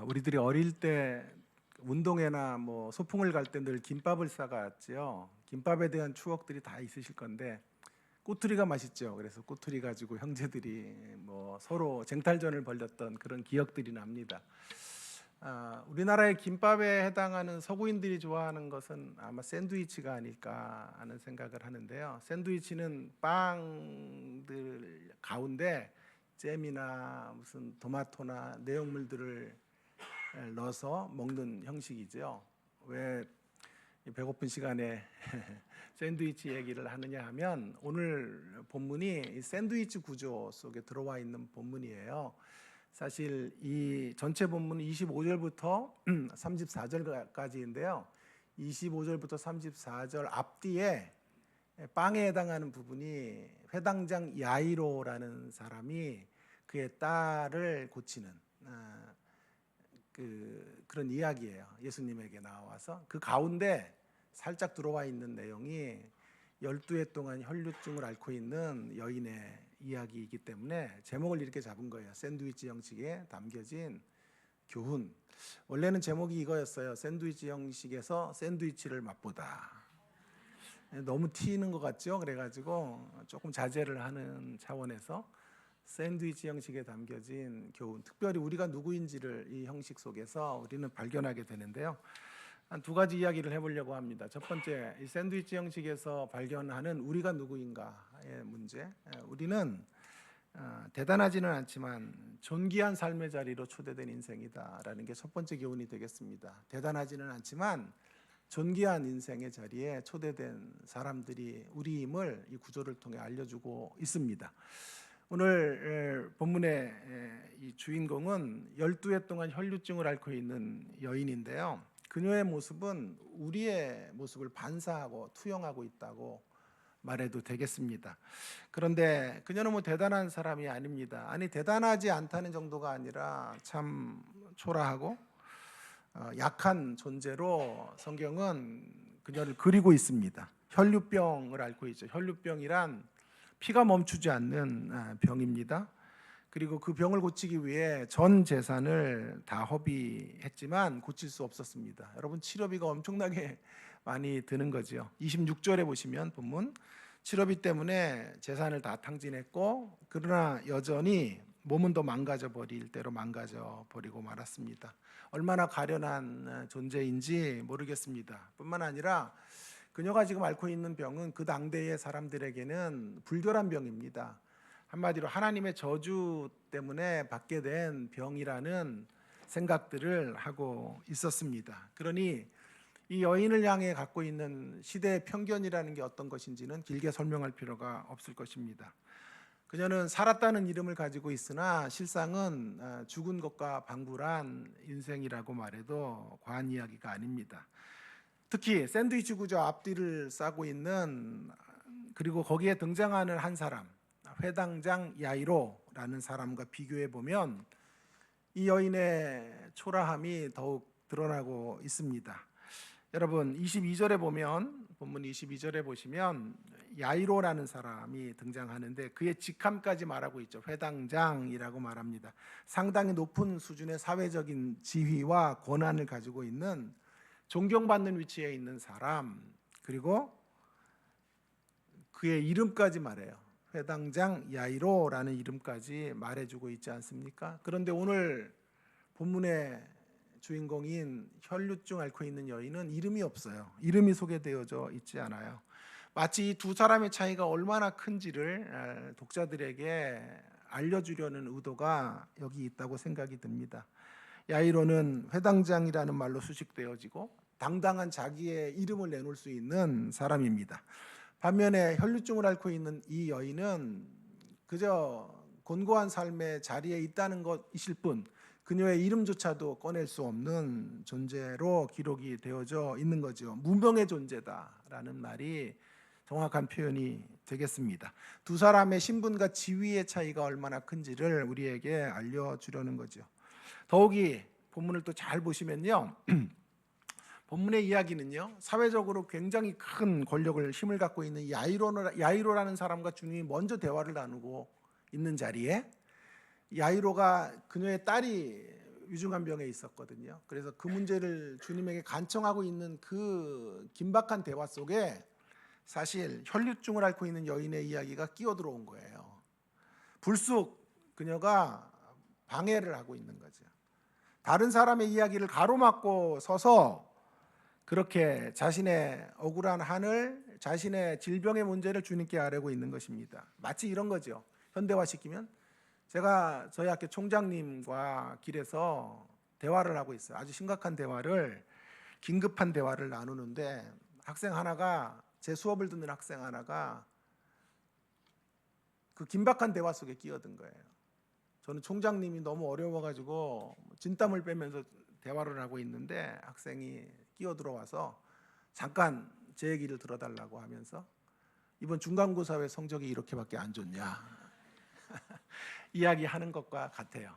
우리들이 어릴 때 운동회나 뭐 소풍을 갈 때 늘 김밥을 싸갔지요. 김밥에 대한 추억들이 다 있으실 건데 꼬투리가 맛있죠. 그래서 꼬투리 가지고 형제들이 뭐 서로 쟁탈전을 벌였던 그런 기억들이 납니다. 우리나라의 김밥에 해당하는 서구인들이 좋아하는 것은 아마 샌드위치가 아닐까 하는 생각을 하는데요. 샌드위치는 빵들 가운데 잼이나 무슨 토마토나 내용물들을 넣어서 먹는 형식이죠. 왜 배고픈 시간에 샌드위치 얘기를 하느냐 하면 오늘 본문이 이 샌드위치 구조 속에 들어와 있는 본문이에요. 사실 이 전체 본문은 25절부터 34절까지인데요. 25절부터 34절 앞뒤에 빵에 해당하는 부분이 회당장 야이로라는 사람이 그의 딸을 고치는 그런 이야기예요. 예수님에게 나와서 그 가운데 살짝 들어와 있는 내용이 12해 동안 혈류증을 앓고 있는 여인의 이야기이기 때문에 제목을 이렇게 잡은 거예요. 샌드위치 형식에 담겨진 교훈. 원래는 제목이 이거였어요. 샌드위치 형식에서 샌드위치를 맛보다. 너무 튀는 것 같죠? 그래가지고 조금 자제를 하는 차원에서 샌드위치 형식에 담겨진 교훈, 특별히 우리가 누구인지를 이 형식 속에서 우리는 발견하게 되는데요. 한 두 가지 이야기를 해보려고 합니다. 첫 번째, 이 샌드위치 형식에서 발견하는 우리가 누구인가의 문제. 우리는 대단하지는 않지만 존귀한 삶의 자리로 초대된 인생이다라는 게 첫 번째 교훈이 되겠습니다. 대단하지는 않지만 존귀한 인생의 자리에 초대된 사람들이 우리임을 이 구조를 통해 알려주고 있습니다. 오늘 본문의 이 주인공은 12해 동안 혈류증을 앓고 있는 여인인데요. 그녀의 모습은 우리의 모습을 반사하고 투영하고 있다고 말해도 되겠습니다. 그런데 그녀는 뭐 대단한 사람이 아닙니다. 아니, 대단하지 않다는 정도가 아니라 참 초라하고 약한 존재로 성경은 그녀를 그리고 있습니다. 혈류병을 앓고 있죠. 혈류병이란 피가 멈추지 않는 병입니다. 그리고 그 병을 고치기 위해 전 재산을 다 허비했지만 고칠 수 없었습니다. 여러분, 치료비가 엄청나게 많이 드는 거죠. 26절에 보시면 본문, 치료비 때문에 재산을 다 탕진했고 그러나 여전히 몸은 더 망가져 버릴 대로 망가져 버리고 말았습니다. 얼마나 가련한 존재인지 모르겠습니다. 뿐만 아니라 그녀가 지금 앓고 있는 병은 그 당대의 사람들에게는 불결한 병입니다. 한마디로 하나님의 저주 때문에 받게 된 병이라는 생각들을 하고 있었습니다. 그러니 이 여인을 향해 갖고 있는 시대의 편견이라는 게 어떤 것인지는 길게 설명할 필요가 없을 것입니다. 그녀는 살았다는 이름을 가지고 있으나 실상은 죽은 것과 방불한 인생이라고 말해도 과한 이야기가 아닙니다. 특히 샌드위치 구조 앞뒤를 싸고 있는, 그리고 거기에 등장하는 한 사람, 회당장 야이로라는 사람과 비교해 보면 이 여인의 초라함이 더욱 드러나고 있습니다. 여러분, 22절에 보면, 본문 22절에 보시면 야이로라는 사람이 등장하는데 그의 직함까지 말하고 있죠. 회당장이라고 말합니다. 상당히 높은 수준의 사회적인 지위와 권한을 가지고 있는, 존경받는 위치에 있는 사람, 그리고 그의 이름까지 말해요. 회당장 야이로라는 이름까지 말해주고 있지 않습니까? 그런데 오늘 본문의 주인공인 혈류증 앓고 있는 여인은 이름이 없어요. 이름이 소개되어져 있지 않아요. 마치 이 두 사람의 차이가 얼마나 큰지를 독자들에게 알려주려는 의도가 여기 있다고 생각이 듭니다. 야이로는 회당장이라는 말로 수식되어지고 당당한 자기의 이름을 내놓을 수 있는 사람입니다. 반면에 혈류증을 앓고 있는 이 여인은 그저 곤고한 삶의 자리에 있다는 것이실 뿐 그녀의 이름조차도 꺼낼 수 없는 존재로 기록이 되어져 있는 거죠. 무명의 존재다라는 말이 정확한 표현이 되겠습니다. 두 사람의 신분과 지위의 차이가 얼마나 큰지를 우리에게 알려주려는 거죠. 더욱이 본문을 또 잘 보시면요, 본문의 이야기는요, 사회적으로 굉장히 큰 권력을, 힘을 갖고 있는 야이로라는 사람과 주님이 먼저 대화를 나누고 있는 자리에 야이로가 그녀의 딸이 위중한 병에 있었거든요. 그래서 그 문제를 주님에게 간청하고 있는 그 긴박한 대화 속에 사실 혈류증을 앓고 있는 여인의 이야기가 끼어 들어온 거예요. 불쑥 그녀가 방해를 하고 있는 거죠. 다른 사람의 이야기를 가로막고 서서 그렇게 자신의 억울한 한을, 자신의 질병의 문제를 주님께 아뢰고 있는 것입니다. 마치 이런 거죠. 현대화시키면 제가 저희 학교 총장님과 길에서 대화를 하고 있어요. 아주 심각한 대화를, 긴급한 대화를 나누는데 학생 하나가, 제 수업을 듣는 학생 하나가 그 긴박한 대화 속에 끼어든 거예요. 저는 총장님이 너무 어려워가지고 진땀을 빼면서 대화를 하고 있는데 학생이 끼어들어와서 잠깐 제 얘기를 들어달라고 하면서 이번 중간고사 왜 성적이 이렇게밖에 안 좋냐 이야기하는 것과 같아요.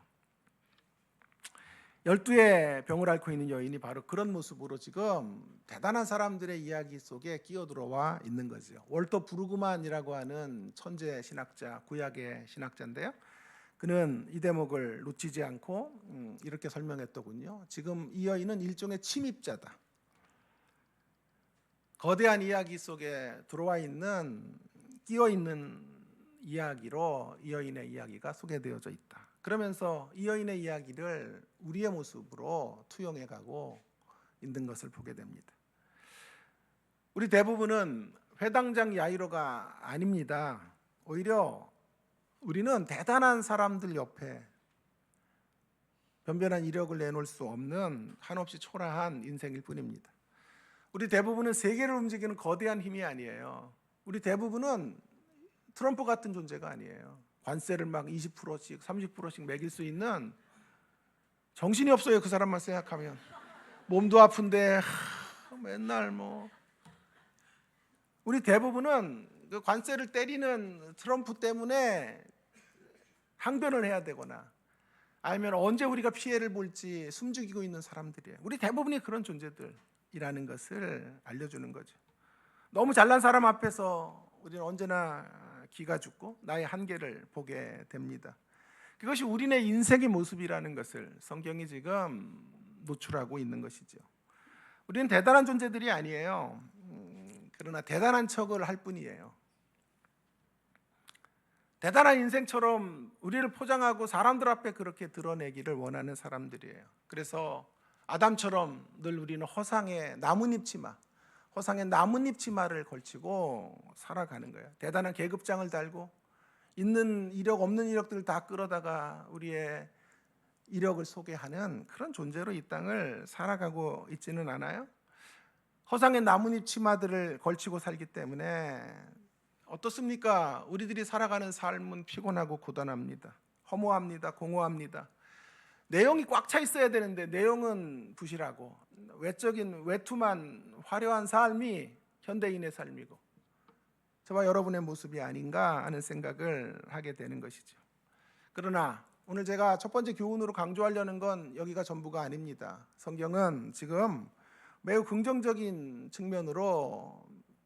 12의 병을 앓고 있는 여인이 바로 그런 모습으로 지금 대단한 사람들의 이야기 속에 끼어들어와 있는 거죠. 월터 브루그만이라고 하는 천재 신학자, 구약의 신학자인데요. 그는 이 대목을 놓치지 않고 이렇게 설명했더군요. 지금 이 여인은 일종의 침입자다. 거대한 이야기 속에 들어와 있는, 끼어 있는 이야기로 이 여인의 이야기가 소개되어져 있다. 그러면서 이 여인의 이야기를 우리의 모습으로 투영해 가고 있는 것을 보게 됩니다. 우리 대부분은 회당장 야이로가 아닙니다. 오히려 우리는 대단한 사람들 옆에 변변한 이력을 내놓을 수 없는 한없이 초라한 인생일 뿐입니다. 우리 대부분은 세계를 움직이는 거대한 힘이 아니에요. 우리 대부분은 트럼프 같은 존재가 아니에요. 관세를 막 20%씩 30%씩 매길 수 있는, 정신이 없어요. 그 사람만 생각하면. 몸도 아픈데 맨날 뭐. 우리 대부분은 그 관세를 때리는 트럼프 때문에 항변을 해야 되거나 아니면 언제 우리가 피해를 볼지 숨죽이고 있는 사람들이에요. 우리 대부분이 그런 존재들이라는 것을 알려주는 거죠. 너무 잘난 사람 앞에서 우리는 언제나 기가 죽고 나의 한계를 보게 됩니다. 그것이 우리네 인생의 모습이라는 것을 성경이 지금 노출하고 있는 것이죠. 우리는 대단한 존재들이 아니에요. 그러나 대단한 척을 할 뿐이에요. 대단한 인생처럼 우리를 포장하고 사람들 앞에 그렇게 드러내기를 원하는 사람들이에요. 그래서 아담처럼 늘 우리는 허상의 나뭇잎 치마를 걸치고 살아가는 거예요. 대단한 계급장을 달고 있는 이력 없는 이력들을 다 끌어다가 우리의 이력을 소개하는 그런 존재로 이 땅을 살아가고 있지는 않아요? 허상의 나뭇잎 치마들을 걸치고 살기 때문에 어떻습니까? 우리들이 살아가는 삶은 피곤하고 고단합니다. 허무합니다. 공허합니다. 내용이 꽉 차 있어야 되는데 내용은 부실하고 외적인 외투만 화려한 삶이 현대인의 삶이고 저와 여러분의 모습이 아닌가 하는 생각을 하게 되는 것이죠. 그러나 오늘 제가 첫 번째 교훈으로 강조하려는 건 여기가 전부가 아닙니다. 성경은 지금 매우 긍정적인 측면으로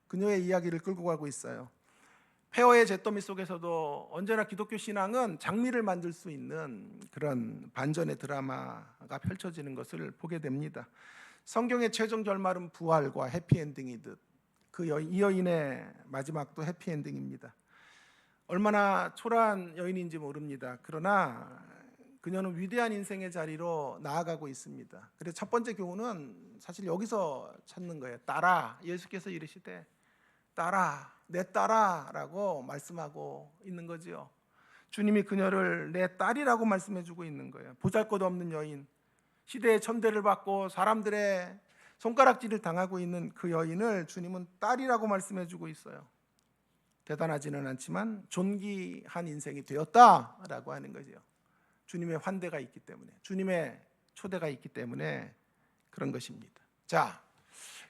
그녀의 이야기를 끌고 가고 있어요. 폐허의 잿더미 속에서도 언제나 기독교 신앙은 장미를 만들 수 있는 그런 반전의 드라마가 펼쳐지는 것을 보게 됩니다. 성경의 최종 결말은 부활과 해피엔딩이듯 이 여인의 마지막도 해피엔딩입니다. 얼마나 초라한 여인인지 모릅니다. 그러나 그녀는 위대한 인생의 자리로 나아가고 있습니다. 그래서 첫 번째 교훈은 사실 여기서 찾는 거예요. 딸아, 예수께서 이르시되 딸아, 내 딸아라고 말씀하고 있는 거지요. 주님이 그녀를 내 딸이라고 말씀해주고 있는 거예요. 보잘것없는 여인, 시대의 천대를 받고 사람들의 손가락질을 당하고 있는 그 여인을 주님은 딸이라고 말씀해주고 있어요. 대단하지는 않지만 존귀한 인생이 되었다라고 하는 거죠. 주님의 환대가 있기 때문에, 주님의 초대가 있기 때문에 그런 것입니다. 자,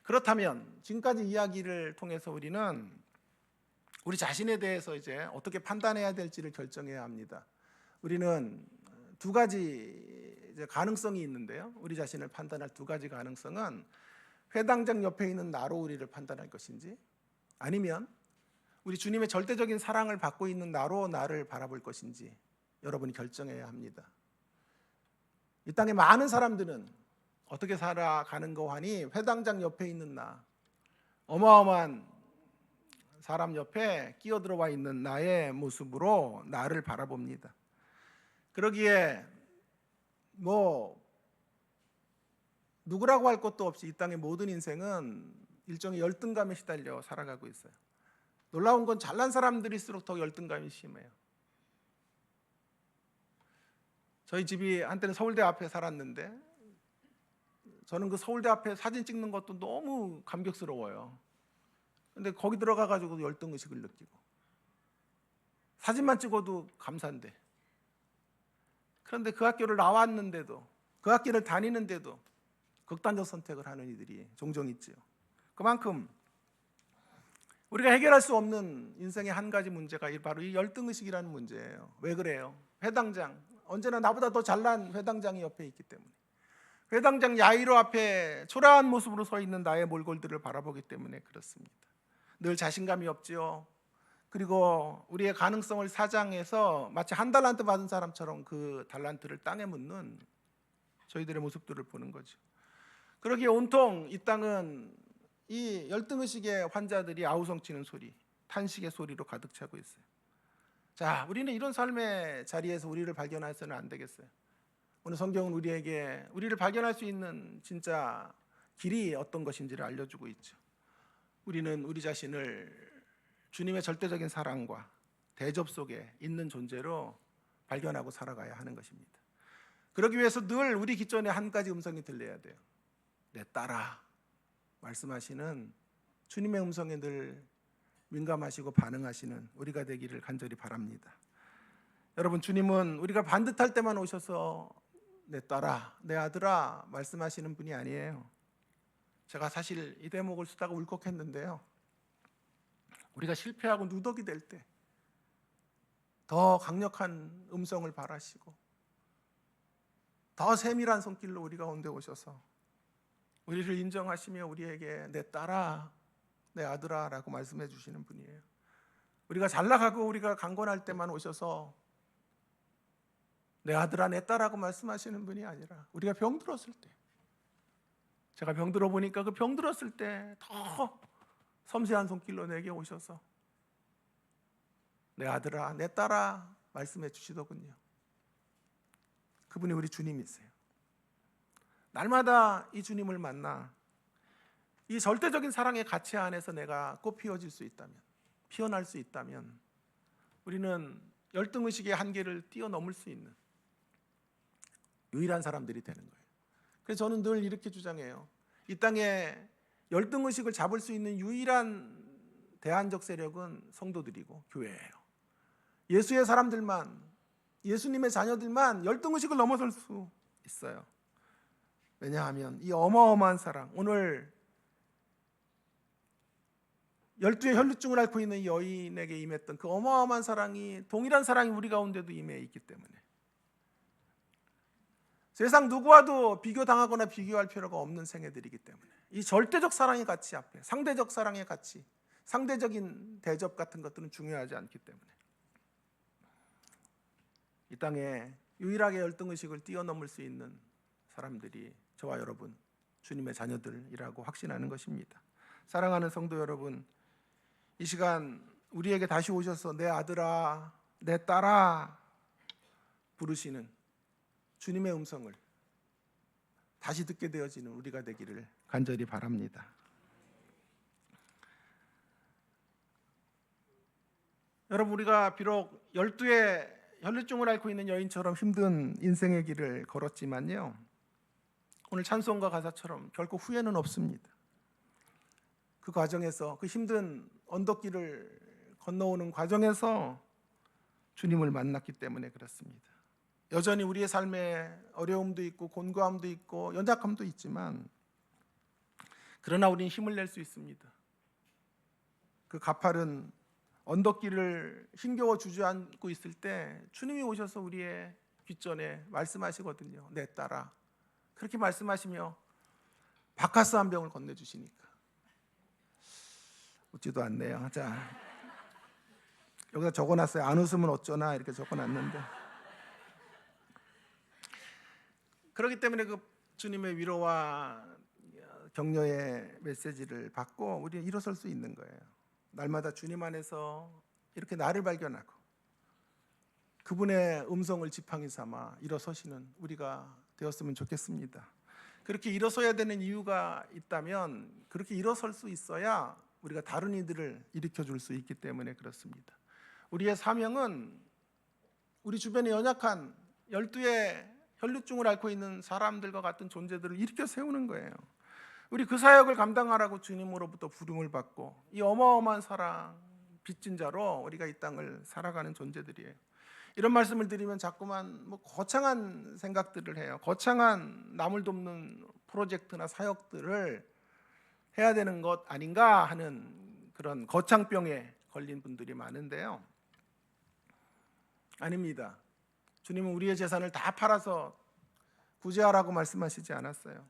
그렇다면 지금까지 이야기를 통해서 우리는 우리 자신에 대해서 이제 어떻게 판단해야 될지를 결정해야 합니다. 우리는 두 가지 이제 가능성이 있는데요. 우리 자신을 판단할 두 가지 가능성은 회당장 옆에 있는 나로 우리를 판단할 것인지 아니면 우리 주님의 절대적인 사랑을 받고 있는 나로 나를 바라볼 것인지 여러분이 결정해야 합니다. 이 땅에 많은 사람들은 어떻게 살아가는 거 하니 회당장 옆에 있는 나, 어마어마한 사람 옆에 끼어들어와 있는 나의 모습으로 나를 바라봅니다. 그러기에 뭐 누구라고 할 것도 없이 이 땅의 모든 인생은 일종의 열등감에 시달려 살아가고 있어요. 놀라운 건 잘난 사람들일수록 더 열등감이 심해요. 저희 집이 한때는 서울대 앞에 살았는데 저는 그 서울대 앞에 사진 찍는 것도 너무 감격스러워요. 근데 거기 들어가가지고 열등의식을 느끼고 사진만 찍어도 감사한데, 그런데 그 학교를 나왔는데도, 그 학교를 다니는데도 극단적 선택을 하는 이들이 종종 있지요. 그만큼 우리가 해결할 수 없는 인생의 한 가지 문제가 바로 이 열등의식이라는 문제예요. 왜 그래요? 회당장, 언제나 나보다 더 잘난 회당장이 옆에 있기 때문에, 회당장 야이로 앞에 초라한 모습으로 서 있는 나의 몰골들을 바라보기 때문에 그렇습니다. 늘 자신감이 없지요. 그리고 우리의 가능성을 사장해서 마치 한 달란트 받은 사람처럼 그 달란트를 땅에 묻는 저희들의 모습들을 보는 거죠. 그러기에 온통 이 땅은 이 열등의식의 환자들이 아우성치는 소리, 탄식의 소리로 가득 차고 있어요. 자, 우리는 이런 삶의 자리에서 우리를 발견해서는 안 되겠어요. 오늘 성경은 우리에게 우리를 발견할 수 있는 진짜 길이 어떤 것인지를 알려주고 있죠. 우리는 우리 자신을 주님의 절대적인 사랑과 대접 속에 있는 존재로 발견하고 살아가야 하는 것입니다. 그러기 위해서 늘 우리 기존에 한 가지 음성이 들려야 돼요. 내 딸아, 말씀하시는 주님의 음성에 늘 민감하시고 반응하시는 우리가 되기를 간절히 바랍니다. 여러분, 주님은 우리가 반듯할 때만 오셔서 내 딸아, 내 아들아 말씀하시는 분이 아니에요. 제가 사실 이 대목을 쓰다가 울컥했는데요, 우리가 실패하고 누더기 될 때 더 강력한 음성을 바라시고 더 세밀한 손길로 우리 가운데 오셔서 우리를 인정하시며 우리에게 내 딸아, 내 아들아 라고 말씀해 주시는 분이에요. 우리가 잘 나가고 우리가 강건할 때만 오셔서 내 아들아, 내 딸하고 말씀하시는 분이 아니라 우리가 병들었을 때, 제가 병들어 보니까 그 병들었을 때 더 섬세한 손길로 내게 오셔서 내 아들아, 내 딸아 말씀해 주시더군요. 그분이 우리 주님이세요. 날마다 이 주님을 만나 이 절대적인 사랑의 가치 안에서 내가 꽃 피어질 수 있다면, 피어날 수 있다면 우리는 열등의식의 한계를 뛰어넘을 수 있는 유일한 사람들이 되는 거예요. 그래서 저는 늘 이렇게 주장해요. 이 땅에 열등의식을 잡을 수 있는 유일한 대안적 세력은 성도들이고 교회예요. 예수의 사람들만, 예수님의 자녀들만 열등의식을 넘어설 수 있어요. 왜냐하면 이 어마어마한 사랑, 오늘 12의 혈루증을 앓고 있는 이 여인에게 임했던 그 어마어마한 사랑이, 동일한 사랑이 우리 가운데도 임해 있기 때문에 세상 누구와도 비교당하거나 비교할 필요가 없는 생애들이기 때문에 이 절대적 사랑의 가치 앞에 상대적 사랑의 가치, 상대적인 대접 같은 것들은 중요하지 않기 때문에 이 땅에 유일하게 열등의식을 뛰어넘을 수 있는 사람들이 저와 여러분, 주님의 자녀들이라고 확신하는 것입니다. 사랑하는 성도 여러분, 이 시간 우리에게 다시 오셔서 내 아들아, 내 딸아 부르시는 주님의 음성을 다시 듣게 되어지는 우리가 되기를 간절히 바랍니다. 여러분, 우리가 비록 12의 혈루증을 앓고 있는 여인처럼 힘든 인생의 길을 걸었지만요, 오늘 찬송가 가사처럼 결코 후회는 없습니다. 그 과정에서, 그 힘든 언덕길을 건너오는 과정에서 주님을 만났기 때문에 그렇습니다. 여전히 우리의 삶에 어려움도 있고 곤고함도 있고 연약함도 있지만, 그러나 우리는 힘을 낼 수 있습니다. 그 가파른 언덕길을 힘겨워 주저앉고 있을 때 주님이 오셔서 우리의 귓전에 말씀하시거든요. 내 딸아, 그렇게 말씀하시며 바카스 한 병을 건네주시니까 웃지도 않네요. 자, 여기다 적어놨어요. 안 웃으면 어쩌나 이렇게 적어놨는데, 그렇기 때문에 그 주님의 위로와 격려의 메시지를 받고 우리는 일어설 수 있는 거예요. 날마다 주님 안에서 이렇게 나를 발견하고 그분의 음성을 지팡이 삼아 일어서시는 우리가 되었으면 좋겠습니다. 그렇게 일어서야 되는 이유가 있다면 그렇게 일어설 수 있어야 우리가 다른 이들을 일으켜 줄 수 있기 때문에 그렇습니다. 우리의 사명은 우리 주변에 연약한 12의 혈루증을 앓고 있는 사람들과 같은 존재들을 일으켜 세우는 거예요. 우리 그 사역을 감당하라고 주님으로부터 부름을 받고 이 어마어마한 사랑 빚진 자로 우리가 이 땅을 살아가는 존재들이에요. 이런 말씀을 드리면 자꾸만 거창한 생각들을 해요. 거창한 남을 돕는 프로젝트나 사역들을 해야 되는 것 아닌가 하는 그런 거창병에 걸린 분들이 많은데요. 아닙니다. 주님은 우리의 재산을 다 팔아서 구제하라고 말씀하시지 않았어요.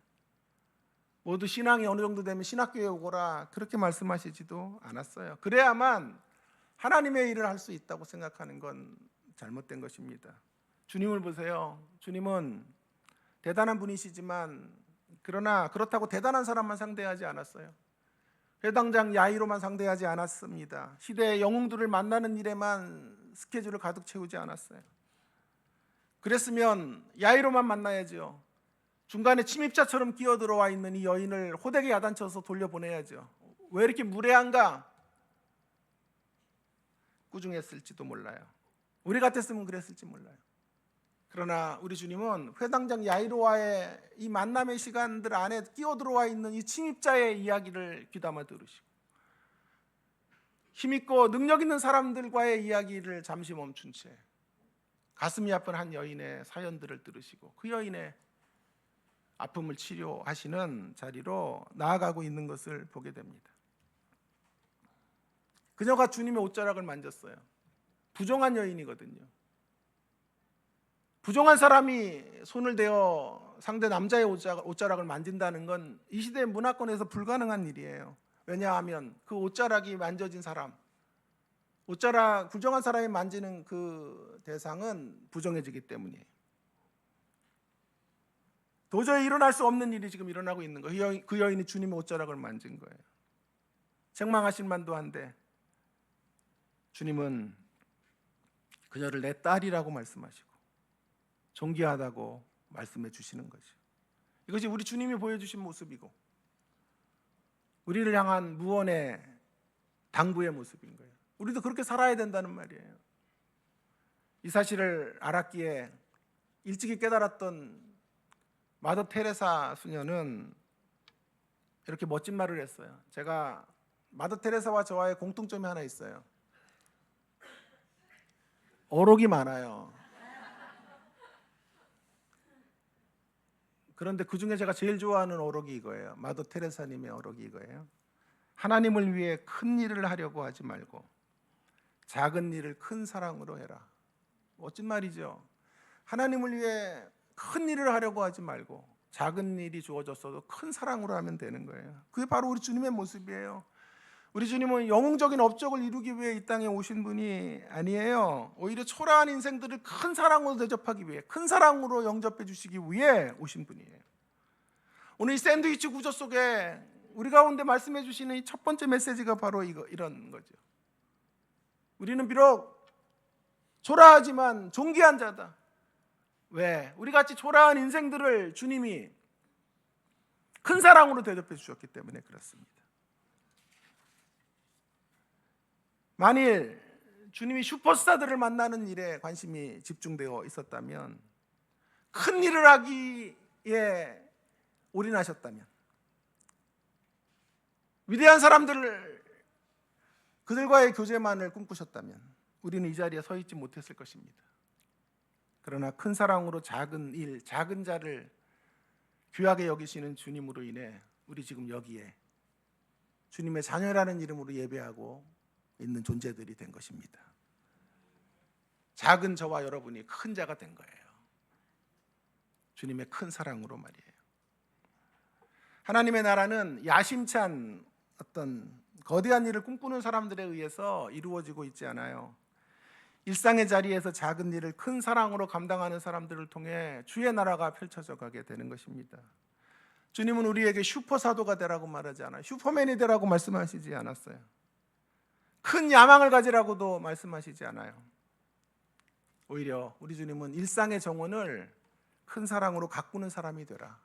모두 신앙이 어느 정도 되면 신학교에 오거라 그렇게 말씀하시지도 않았어요. 그래야만 하나님의 일을 할 수 있다고 생각하는 건 잘못된 것입니다. 주님을 보세요. 주님은 대단한 분이시지만 그러나 그렇다고 대단한 사람만 상대하지 않았어요. 회당장 야이로만 상대하지 않았습니다. 시대의 영웅들을 만나는 일에만 스케줄을 가득 채우지 않았어요. 그랬으면 야이로만 만나야죠. 중간에 침입자처럼 끼어들어와 있는 이 여인을 호되게 야단쳐서 돌려보내야죠. 왜 이렇게 무례한가? 꾸중했을지도 몰라요. 우리 같았으면 그랬을지 몰라요. 그러나 우리 주님은 회당장 야이로와의 이 만남의 시간들 안에 끼어들어와 있는 이 침입자의 이야기를 귀담아 들으시고 힘있고 능력 있는 사람들과의 이야기를 잠시 멈춘 채 가슴이 아픈 한 여인의 사연들을 들으시고 그 여인의 아픔을 치료하시는 자리로 나아가고 있는 것을 보게 됩니다. 그녀가 주님의 옷자락을 만졌어요. 부정한 여인이거든요. 부정한 사람이 손을 대어 상대 남자의 옷자락을 만진다는 건 이 시대의 문화권에서 불가능한 일이에요. 왜냐하면 그 옷자락이 만져진 사람, 옷자락 부정한 사람이 만지는 그 대상은 부정해지기 때문이에요. 도저히 일어날 수 없는 일이 지금 일어나고 있는 거예요. 그 여인이 주님의 옷자락을 만진 거예요. 책망하실 만도 한데 주님은 그녀를 내 딸이라고 말씀하시고 존귀하다고 말씀해 주시는 거죠. 이것이 우리 주님이 보여주신 모습이고 우리를 향한 무언의 당부의 모습인 거예요. 우리도 그렇게 살아야 된다는 말이에요. 이 사실을 알았기에 일찍이 깨달았던 마더 테레사 수녀는 이렇게 멋진 말을 했어요. 제가 마더 테레사와 저와의 공통점이 하나 있어요. 어록이 많아요. 그런데 그 중에 제가 제일 좋아하는 어록이 이거예요. 마더 테레사님의 어록이 이거예요. 하나님을 위해 큰 일을 하려고 하지 말고 작은 일을 큰 사랑으로 해라. 멋진 말이죠. 하나님을 위해 큰 일을 하려고 하지 말고 작은 일이 주어졌어도 큰 사랑으로 하면 되는 거예요. 그게 바로 우리 주님의 모습이에요. 우리 주님은 영웅적인 업적을 이루기 위해 이 땅에 오신 분이 아니에요. 오히려 초라한 인생들을 큰 사랑으로 대접하기 위해, 큰 사랑으로 영접해 주시기 위해 오신 분이에요. 오늘 이 샌드위치 구조 속에 우리 가운데 말씀해 주시는 이 첫 번째 메시지가 바로 이런 거죠. 우리는 비록 초라하지만 존귀한 자다. 왜? 우리 같이 초라한 인생들을 주님이 큰 사랑으로 대접해 주셨기 때문에 그렇습니다. 만일 주님이 슈퍼스타들을 만나는 일에 관심이 집중되어 있었다면, 큰 일을 하기에 올인하셨다면, 위대한 사람들을 그들과의 교제만을 꿈꾸셨다면 우리는 이 자리에 서 있지 못했을 것입니다. 그러나 큰 사랑으로 작은 일, 작은 자를 귀하게 여기시는 주님으로 인해 우리 지금 여기에 주님의 자녀라는 이름으로 예배하고 있는 존재들이 된 것입니다. 작은 저와 여러분이 큰 자가 된 거예요. 주님의 큰 사랑으로 말이에요. 하나님의 나라는 야심찬 어떤 거대한 일을 꿈꾸는 사람들에 의해서 이루어지고 있지 않아요. 일상의 자리에서 작은 일을 큰 사랑으로 감당하는 사람들을 통해 주의 나라가 펼쳐져 가게 되는 것입니다. 주님은 우리에게 슈퍼사도가 되라고 말하지 않아요. 슈퍼맨이 되라고 말씀하시지 않았어요. 큰 야망을 가지라고도 말씀하시지 않아요. 오히려 우리 주님은 일상의 정원을 큰 사랑으로 가꾸는 사람이 되라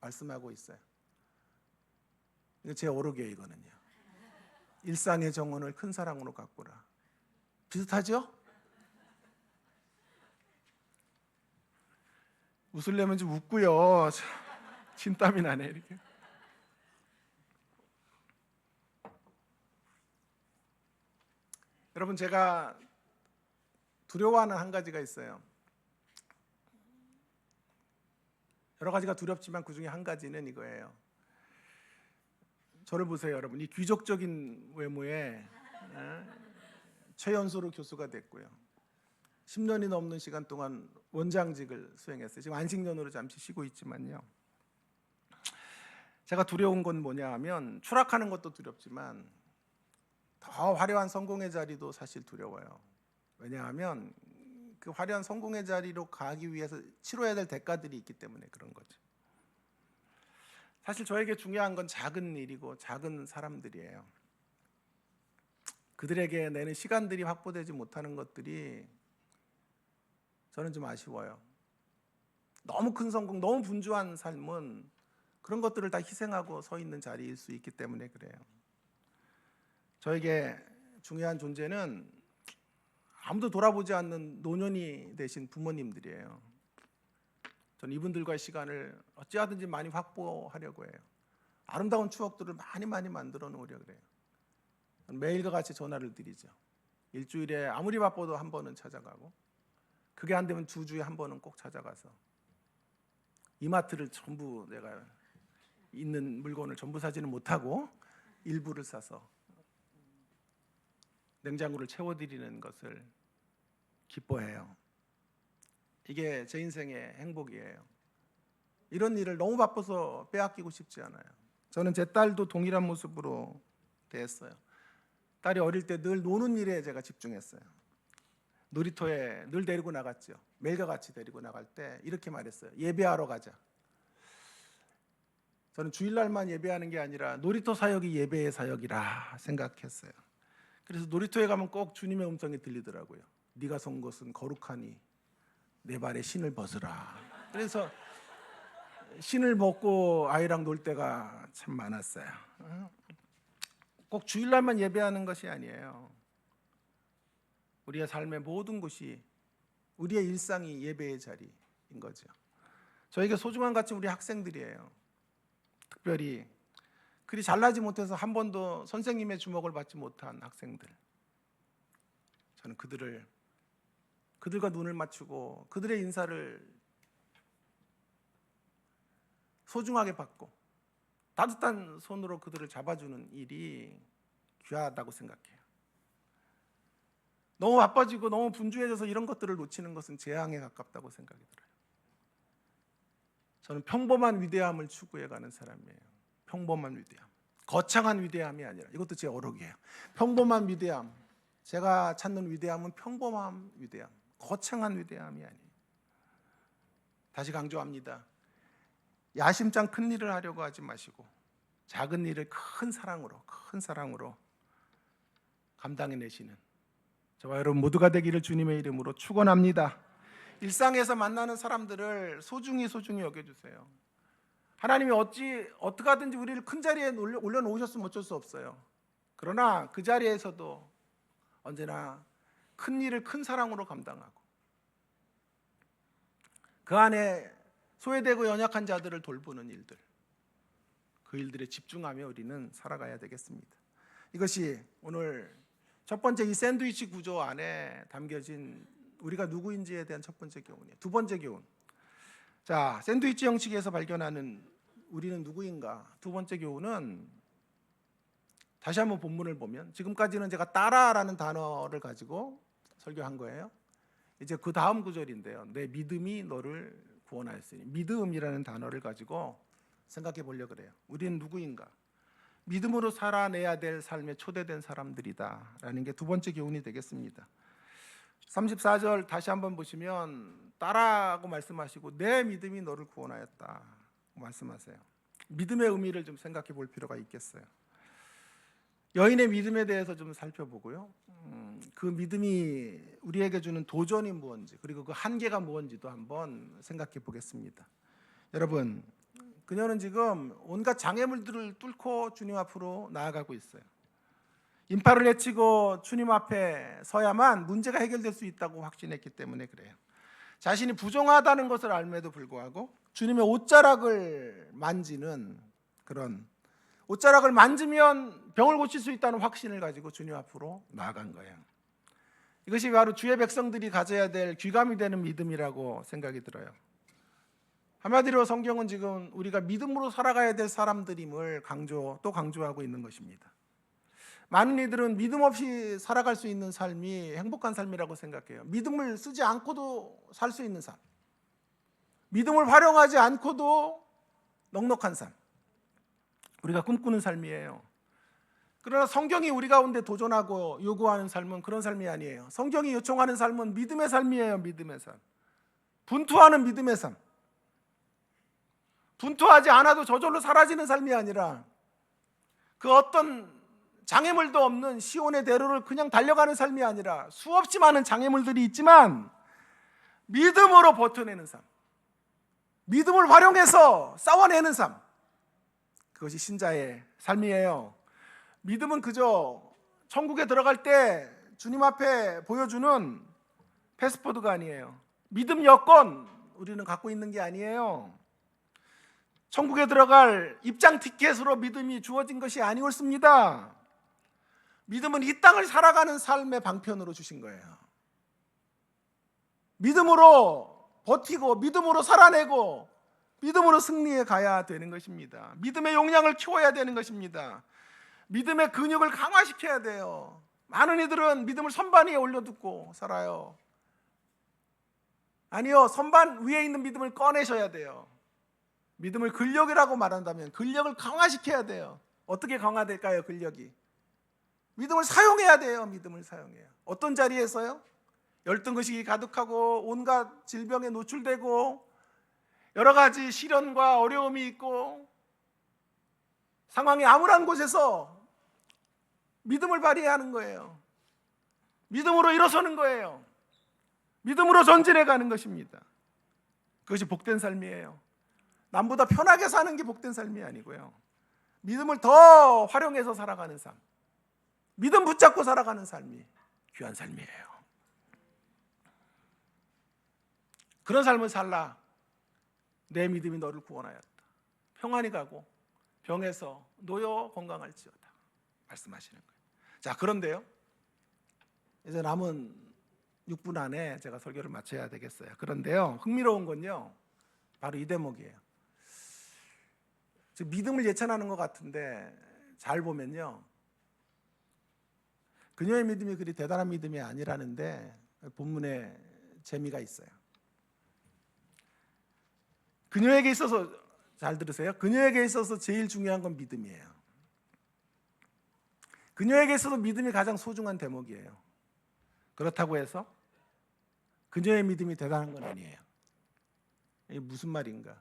말씀하고 있어요. 이거 제 오르기예요, 이거는요. 일상의 정원을 큰 사랑으로 가꾸라. 비슷하죠? 웃으려면 좀 웃고요. 진땀이 나네 이렇게. 여러분, 제가 두려워하는 한 가지가 있어요. 여러 가지가 두렵지만 그 중에 한 가지는 이거예요. 저를 보세요, 여러분. 이 귀족적인 외모에 최연소로 교수가 됐고요. 10년이 넘는 시간 동안 원장직을 수행했어요. 지금 안식년으로 잠시 쉬고 있지만요. 제가 두려운 건 뭐냐 하면 추락하는 것도 두렵지만 더 화려한 성공의 자리도 사실 두려워요. 왜냐하면 그 화려한 성공의 자리로 가기 위해서 치러야 될 대가들이 있기 때문에 그런 거죠. 사실 저에게 중요한 건 작은 일이고 작은 사람들이에요. 그들에게 내는 시간들이 확보되지 못하는 것들이 저는 좀 아쉬워요. 너무 큰 성공, 너무 분주한 삶은 그런 것들을 다 희생하고 서 있는 자리일 수 있기 때문에 그래요. 저에게 중요한 존재는 아무도 돌아보지 않는 노년이 되신 부모님들이에요. 저는 이분들과의 시간을 어찌하든지 많이 확보하려고 해요. 아름다운 추억들을 많이 만들어 놓으려고 해요. 매일과 같이 전화를 드리죠. 일주일에 아무리 바빠도 한 번은 찾아가고, 그게 안 되면 2주에 한 번은 꼭 찾아가서 이마트를 전부 내가 있는 물건을 전부 사지는 못하고 일부를 사서 냉장고를 채워드리는 것을 기뻐해요. 이게 제 인생의 행복이에요. 이런 일을 너무 바빠서 빼앗기고 싶지 않아요. 저는 제 딸도 동일한 모습으로 대했어요. 딸이 어릴 때 늘 노는 일에 제가 집중했어요. 놀이터에 늘 데리고 나갔죠. 매일과 같이 데리고 나갈 때 이렇게 말했어요. 예배하러 가자. 저는 주일날만 예배하는 게 아니라 놀이터 사역이 예배의 사역이라 생각했어요. 그래서 놀이터에 가면 꼭 주님의 음성이 들리더라고요. 네가 선 곳은 거룩하니 내 발에 신을 벗으라. 그래서 신을 벗고 아이랑 놀 때가 참 많았어요. 꼭 주일날만 예배하는 것이 아니에요. 우리의 삶의 모든 곳이, 우리의 일상이 예배의 자리인 거죠. 저에게 소중한 가치 우리 학생들이에요. 특별히 그리 잘나지 못해서 한 번도 선생님의 주목을 받지 못한 학생들. 저는 그들과 눈을 맞추고 그들의 인사를 소중하게 받고 따뜻한 손으로 그들을 잡아주는 일이 귀하다고 생각해요. 너무 바빠지고 너무 분주해져서 이런 것들을 놓치는 것은 재앙에 가깝다고 생각이 들어요. 저는 평범한 위대함을 추구해가는 사람이에요. 평범한 위대함, 거창한 위대함이 아니라, 이것도 제 어록이에요. 평범한 위대함, 제가 찾는 위대함은 평범한 위대함, 거창한 위대함이 아니에요. 다시 강조합니다. 야심찬 큰 일을 하려고 하지 마시고 작은 일을 큰 사랑으로 감당해내시는 저와 여러분 모두가 되기를 주님의 이름으로 축원합니다. 일상에서 만나는 사람들을 소중히 여겨주세요. 하나님이 어떻게 하든지 우리를 큰 자리에 올려놓으셨으면 어쩔 수 없어요. 그러나 그 자리에서도 언제나 큰 일을 큰 사랑으로 감당하고 그 안에 소외되고 연약한 자들을 돌보는 일들, 그 일들에 집중하며 우리는 살아가야 되겠습니다. 이것이 오늘 첫 번째 이 샌드위치 구조 안에 담겨진 우리가 누구인지에 대한 첫 번째 교훈이에요. 두 번째 교훈. 자, 샌드위치 형식에서 발견하는 우리는 누구인가? 두 번째 교훈은 다시 한번 본문을 보면, 지금까지는 제가 따라라는 단어를 가지고 설교한 거예요. 이제 그 다음 구절인데요. 내 믿음이 너를 구원하였으니, 믿음이라는 단어를 가지고 생각해 보려고 그래요. 우리는 누구인가? 믿음으로 살아내야 될 삶에 초대된 사람들이다 라는 게 두 번째 교훈이 되겠습니다. 34절 다시 한번 보시면 따라하고 말씀하시고 내 믿음이 너를 구원하였다 말씀하세요. 믿음의 의미를 좀 생각해 볼 필요가 있겠어요. 여인의 믿음에 대해서 좀 살펴보고요. 그 믿음이 우리에게 주는 도전이 무엇인지 그리고 그 한계가 무엇인지도 한번 생각해 보겠습니다. 여러분, 그녀는 지금 온갖 장애물들을 뚫고 주님 앞으로 나아가고 있어요. 인파를 헤치고 주님 앞에 서야만 문제가 해결될 수 있다고 확신했기 때문에 그래요. 자신이 부정하다는 것을 알면에도 불구하고 주님의 옷자락을 만지는 그런 옷자락을 만지면 병을 고칠 수 있다는 확신을 가지고 주님 앞으로 나아간 거예요. 이것이 바로 주의 백성들이 가져야 될 귀감이 되는 믿음이라고 생각이 들어요. 한마디로 성경은 지금 우리가 믿음으로 살아가야 될 사람들임을 또 강조하고 있는 것입니다. 많은 이들은 믿음 없이 살아갈 수 있는 삶이 행복한 삶이라고 생각해요. 믿음을 쓰지 않고도 살 수 있는 삶, 믿음을 활용하지 않고도 넉넉한 삶, 우리가 꿈꾸는 삶이에요. 그러나 성경이 우리 가운데 도전하고 요구하는 삶은 그런 삶이 아니에요. 성경이 요청하는 삶은 믿음의 삶이에요. 믿음의 삶, 분투하는 믿음의 삶. 분투하지 않아도 저절로 사라지는 삶이 아니라 그 어떤 장애물도 없는 시온의 대로를 그냥 달려가는 삶이 아니라 수없이 많은 장애물들이 있지만 믿음으로 버텨내는 삶, 믿음을 활용해서 싸워내는 삶, 그것이 신자의 삶이에요. 믿음은 그저 천국에 들어갈 때 주님 앞에 보여주는 패스포드가 아니에요. 믿음 여권 우리는 갖고 있는 게 아니에요. 천국에 들어갈 입장 티켓으로 믿음이 주어진 것이 아니었습니다. 믿음은 이 땅을 살아가는 삶의 방편으로 주신 거예요. 믿음으로 버티고 믿음으로 살아내고 믿음으로 승리해 가야 되는 것입니다. 믿음의 용량을 키워야 되는 것입니다. 믿음의 근육을 강화시켜야 돼요. 많은 이들은 믿음을 선반 위에 올려두고 살아요. 아니요, 선반 위에 있는 믿음을 꺼내셔야 돼요. 믿음을 근력이라고 말한다면 근력을 강화시켜야 돼요. 어떻게 강화될까요? 근력이 믿음을 사용해야 돼요. 믿음을 사용해요. 어떤 자리에서요? 열등의식이 가득하고 온갖 질병에 노출되고 여러 가지 시련과 어려움이 있고 상황이 암울한 곳에서 믿음을 발휘하는 거예요. 믿음으로 일어서는 거예요. 믿음으로 전진해 가는 것입니다. 그것이 복된 삶이에요. 남보다 편하게 사는 게 복된 삶이 아니고요. 믿음을 더 활용해서 살아가는 삶, 믿음 붙잡고 살아가는 삶이 귀한 삶이에요. 그런 삶을 살라. 내 믿음이 너를 구원하였다. 평안히 가고 병에서 놓여 건강할지어다 말씀하시는 거예요. 자, 그런데요, 이제 남은 6분 안에 제가 설교를 마쳐야 되겠어요. 그런데요, 흥미로운 건요, 바로 이 대목이에요. 지금 믿음을 예찬하는 것 같은데 잘 보면요, 그녀의 믿음이 그리 대단한 믿음이 아니라는데 본문에 재미가 있어요. 그녀에게 있어서, 잘 들으세요, 그녀에게 있어서 제일 중요한 건 믿음이에요. 그녀에게 있어서 믿음이 가장 소중한 대목이에요. 그렇다고 해서 그녀의 믿음이 대단한 건 아니에요. 이게 무슨 말인가?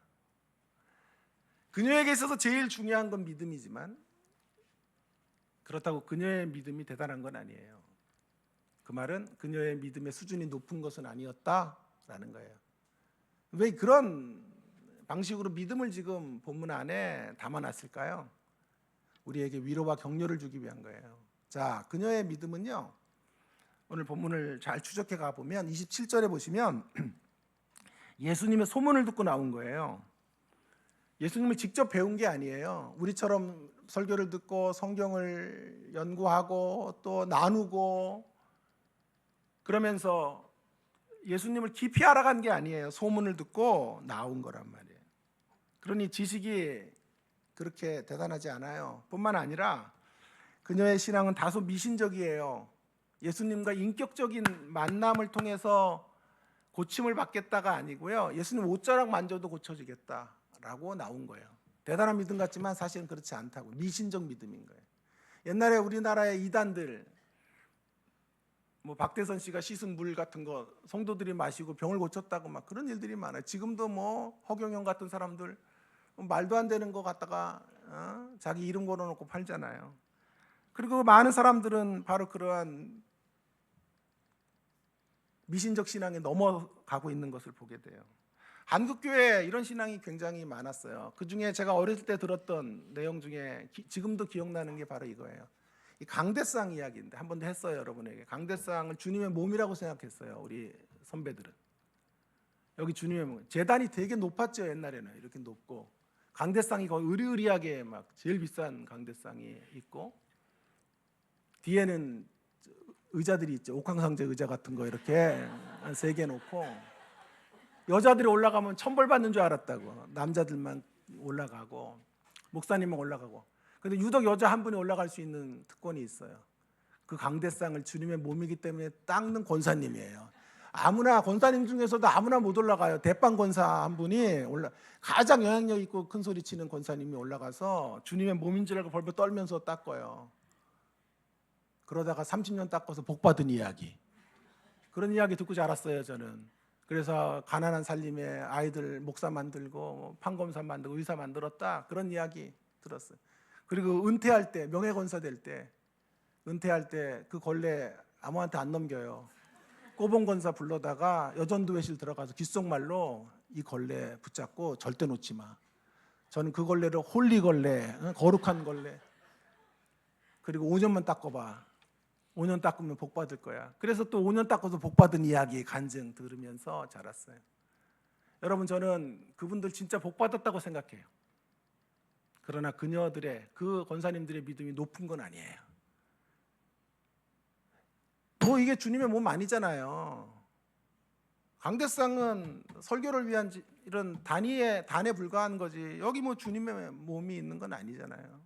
그녀에게 있어서 제일 중요한 건 믿음이지만 그렇다고 그녀의 믿음이 대단한 건 아니에요. 그 말은 그녀의 믿음의 수준이 높은 것은 아니었다라는 거예요. 왜 그런 방식으로 믿음을 지금 본문 안에 담아놨을까요? 우리에게 위로와 격려를 주기 위한 거예요. 자, 그녀의 믿음은요, 오늘 본문을 잘 추적해 가보면 27절에 보시면 예수님의 소문을 듣고 나온 거예요. 예수님을 직접 배운 게 아니에요. 우리처럼 설교를 듣고 성경을 연구하고 또 나누고 그러면서 예수님을 깊이 알아간 게 아니에요. 소문을 듣고 나온 거란 말이에요. 그러니 지식이 그렇게 대단하지 않아요. 뿐만 아니라 그녀의 신앙은 다소 미신적이에요. 예수님과 인격적인 만남을 통해서 고침을 받겠다가 아니고요, 예수님 옷자락 만져도 고쳐지겠다라고 나온 거예요. 대단한 믿음 같지만 사실은 그렇지 않다고, 미신적 믿음인 거예요. 옛날에 우리나라의 이단들, 뭐 박대선 씨가 씻은 물 같은 거 성도들이 마시고 병을 고쳤다고 막 그런 일들이 많아요. 지금도 뭐 허경영 같은 사람들 말도 안 되는 거 갖다가 자기 이름 걸어놓고 팔잖아요. 그리고 많은 사람들은 바로 그러한 미신적 신앙에 넘어가고 있는 것을 보게 돼요. 한국교회에 이런 신앙이 굉장히 많았어요. 그중에 제가 어렸을 때 들었던 내용 중에 지금도 기억나는 게 바로 이거예요. 이 강대상 이야기인데 한 번도 했어요, 여러분에게. 강대상을 주님의 몸이라고 생각했어요, 우리 선배들은. 여기 주님의 몸. 제단이 되게 높았죠, 옛날에는. 이렇게 높고 강대상이 거의 으리으리하게 막 제일 비싼 강대상이 있고, 뒤에는 의자들이 있죠. 옥황상제 의자 같은 거 이렇게 한 3개 놓고, 여자들이 올라가면 천벌 받는 줄 알았다고. 남자들만 올라가고 목사님만 올라가고. 근데 유독 여자 한 분이 올라갈 수 있는 특권이 있어요. 그 강대상을 주님의 몸이기 때문에 닦는 권사님이에요. 아무나, 권사님 중에서도 아무나 못 올라가요. 대빵 권사 한 분이 가장 영향력 있고 큰 소리 치는 권사님이 올라가서 주님의 몸인 줄 알고 벌벌 떨면서 닦아요. 그러다가 30년 닦아서 복 받은 이야기. 그런 이야기 듣고 자랐어요, 저는. 그래서 가난한 살림에 아이들 목사 만들고 판검사 만들고 의사 만들었다, 그런 이야기 들었어요. 그리고 은퇴할 때, 명예권사 될 때, 은퇴할 때 그 걸레 아무한테 안 넘겨요. 꼬봉권사 불러다가 여전도회실 들어가서 귓속말로 이 걸레 붙잡고 절대 놓지 마. 저는 그 걸레를 홀리 걸레, 거룩한 걸레. 그리고 5년만 닦아봐. 5년 닦으면 복 받을 거야. 그래서 또 5년 닦아서 복 받은 이야기 간증 들으면서 자랐어요. 여러분, 저는 그분들 진짜 복 받았다고 생각해요. 그러나 그녀들의, 그 권사님들의 믿음이 높은 건 아니에요. 뭐 이게 주님의 몸 아니잖아요. 강대상은 설교를 위한 이런 단에 불과한 거지, 여기 뭐 주님의 몸이 있는 건 아니잖아요.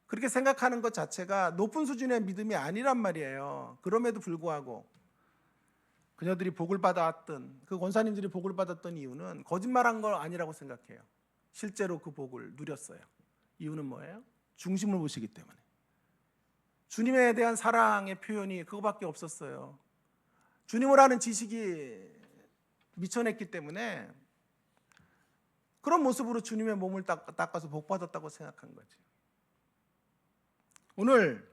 그렇게 생각하는 것 자체가 높은 수준의 믿음이 아니란 말이에요. 그럼에도 불구하고 그녀들이 복을 받았던, 그 권사님들이 복을 받았던 이유는 거짓말한 거 아니라고 생각해요. 실제로 그 복을 누렸어요. 이유는 뭐예요? 중심을 보시기 때문에. 주님에 대한 사랑의 표현이 그거밖에 없었어요. 주님을 아는 지식이 미쳐냈기 때문에 그런 모습으로 주님의 몸을 닦아서 복 받았다고 생각한 거지. 오늘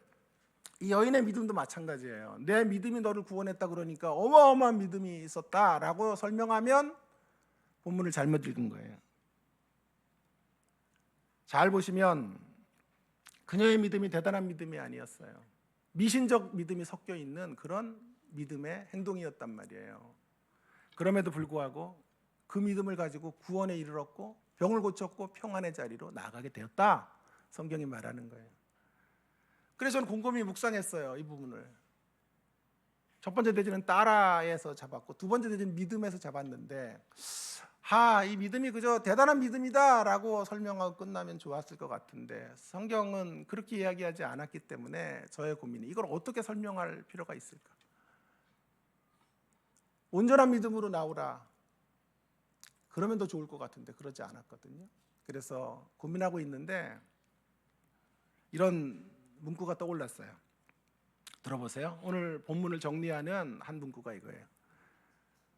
이 여인의 믿음도 마찬가지예요. 내 믿음이 너를 구원했다 그러니까 어마어마한 믿음이 있었다라고 설명하면 본문을 잘못 읽은 거예요. 잘 보시면 그녀의 믿음이 대단한 믿음이 아니었어요. 미신적 믿음이 섞여 있는 그런 믿음의 행동이었단 말이에요. 그럼에도 불구하고 그 믿음을 가지고 구원에 이르렀고 병을 고쳤고 평안의 자리로 나아가게 되었다, 성경이 말하는 거예요. 그래서 저는 곰곰이 묵상했어요, 이 부분을. 첫 번째 대지는 따라에서 잡았고 두 번째 대지는 믿음에서 잡았는데, 이 믿음이 그저 대단한 믿음이다 라고 설명하고 끝나면 좋았을 것 같은데 성경은 그렇게 이야기하지 않았기 때문에 저의 고민이, 이걸 어떻게 설명할 필요가 있을까? 온전한 믿음으로 나오라, 그러면 더 좋을 것 같은데 그러지 않았거든요. 그래서 고민하고 있는데 이런 문구가 떠올랐어요. 들어보세요. 오늘 본문을 정리하는 한 문구가 이거예요.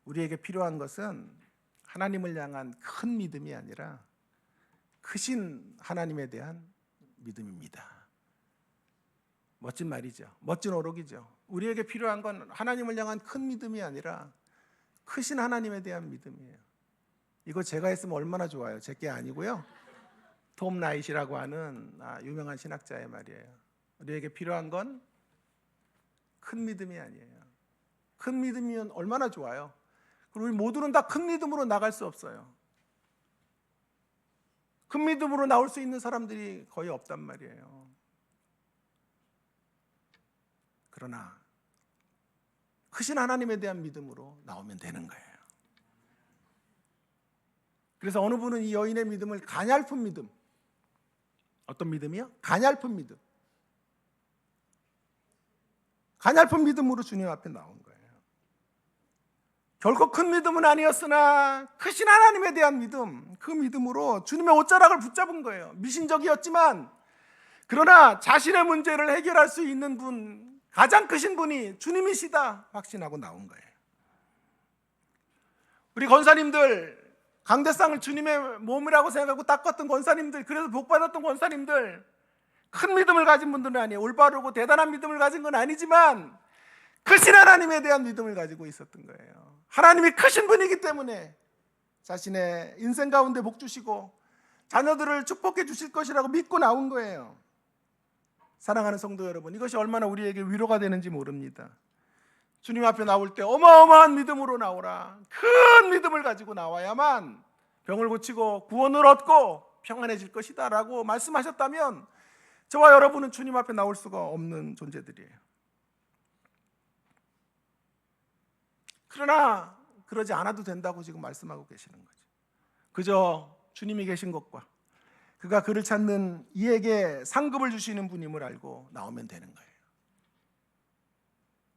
우리에게 필요한 것은 하나님을 향한 큰 믿음이 아니라 크신 하나님에 대한 믿음입니다. 멋진 말이죠. 멋진 어록이죠. 우리에게 필요한 건 하나님을 향한 큰 믿음이 아니라 크신 하나님에 대한 믿음이에요. 이거 제가 했으면 얼마나 좋아요. 제게 아니고요. 톰 라이시라고 하는 유명한 신학자의 말이에요. 우리에게 필요한 건 큰 믿음이 아니에요. 큰 믿음이면 얼마나 좋아요. 그리고 우리 모두는 다 큰 믿음으로 나갈 수 없어요. 큰 믿음으로 나올 수 있는 사람들이 거의 없단 말이에요. 그러나 크신 하나님에 대한 믿음으로 나오면 되는 거예요. 그래서 어느 분은 이 여인의 믿음을 가냘픈 믿음, 어떤 믿음이요? 가냘픈 믿음. 가냘픈 믿음으로 주님 앞에 나온 거예요. 결코 큰 믿음은 아니었으나 크신 하나님에 대한 믿음, 그 믿음으로 주님의 옷자락을 붙잡은 거예요. 미신적이었지만 그러나 자신의 문제를 해결할 수 있는 분, 가장 크신 분이 주님이시다 확신하고 나온 거예요. 우리 권사님들, 강대상을 주님의 몸이라고 생각하고 닦았던 권사님들, 그래서 복받았던 권사님들, 큰 믿음을 가진 분들은 아니에요. 올바르고 대단한 믿음을 가진 건 아니지만 크신 하나님에 대한 믿음을 가지고 있었던 거예요. 하나님이 크신 분이기 때문에 자신의 인생 가운데 복 주시고 자녀들을 축복해 주실 것이라고 믿고 나온 거예요. 사랑하는 성도 여러분, 이것이 얼마나 우리에게 위로가 되는지 모릅니다. 주님 앞에 나올 때 어마어마한 믿음으로 나오라. 큰 믿음을 가지고 나와야만 병을 고치고 구원을 얻고 평안해질 것이다 라고 말씀하셨다면 저와 여러분은 주님 앞에 나올 수가 없는 존재들이에요. 그러나 그러지 않아도 된다고 지금 말씀하고 계시는 거죠. 그저 주님이 계신 것과 그가 그를 찾는 이에게 상급을 주시는 분임을 알고 나오면 되는 거예요.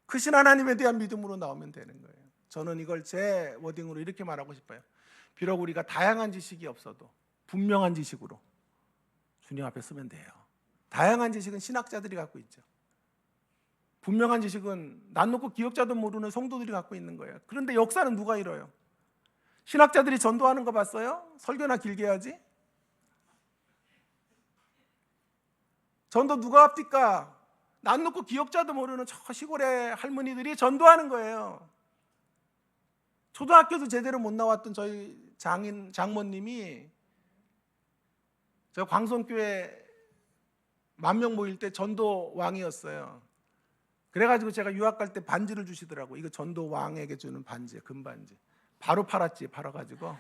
크신 하나님에 대한 믿음으로 나오면 되는 거예요. 저는 이걸 제 워딩으로 이렇게 말하고 싶어요. 비록 우리가 다양한 지식이 없어도 분명한 지식으로 주님 앞에 서면 돼요. 다양한 지식은 신학자들이 갖고 있죠. 분명한 지식은 난 놓고 기억자도 모르는 성도들이 갖고 있는 거예요. 그런데 역사는 누가 이뤄요? 신학자들이 전도하는 거 봤어요? 설교나 길게 해야지. 전도 누가 합니까? 난 놓고 기억자도 모르는 저 시골의 할머니들이 전도하는 거예요. 초등학교도 제대로 못 나왔던 저희 장모님이 저 광성교회 10,000명 모일 때 전도 왕이었어요. 그래가지고 제가 유학 갈 때 반지를 주시더라고. 이거 전도 왕에게 주는 반지예요, 금반지. 바로 팔았지. 팔아가지고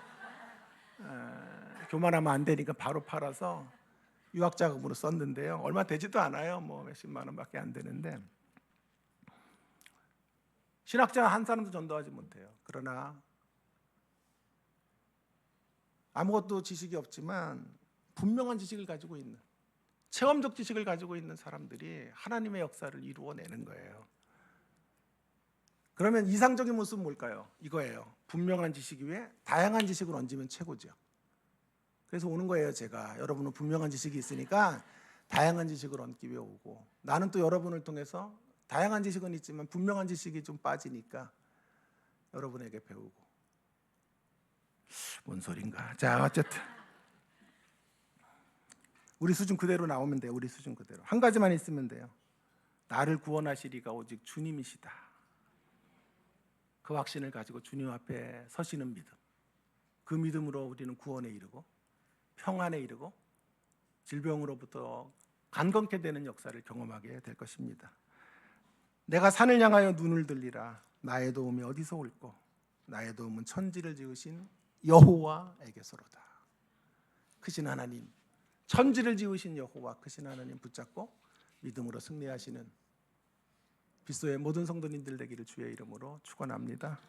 교만하면 안 되니까 바로 팔아서 유학 자금으로 썼는데요. 얼마 되지도 않아요. 뭐 몇십만 원밖에 안 되는데 신학자 한 사람도 전도하지 못해요. 그러나 아무것도 지식이 없지만 분명한 지식을 가지고 있는, 체험적 지식을 가지고 있는 사람들이 하나님의 역사를 이루어내는 거예요. 그러면 이상적인 모습은 뭘까요? 이거예요. 분명한 지식 위에 다양한 지식을 얹으면 최고죠. 그래서 오는 거예요. 제가 여러분은 분명한 지식이 있으니까 다양한 지식을 얹기 위해 오고, 나는 또 여러분을 통해서 다양한 지식은 있지만 분명한 지식이 좀 빠지니까 여러분에게 배우고. 뭔 소린가. 자, 어쨌든 우리 수준 그대로 나오면 돼요. 우리 수준 그대로. 한 가지만 있으면 돼요. 나를 구원하시리가 오직 주님이시다. 그 확신을 가지고 주님 앞에 서시는 믿음. 그 믿음으로 우리는 구원에 이르고 평안에 이르고 질병으로부터 간건케 되는 역사를 경험하게 될 것입니다. 내가 산을 향하여 눈을 들리라. 나의 도움이 어디서 올꼬? 나의 도움은 천지를 지으신 여호와에게서로다. 크신 하나님, 천지를 지으신 여호와 크신 하나님 붙잡고 믿음으로 승리하시는 빗소의 모든 성도님들 되기를 주의 이름으로 축원합니다.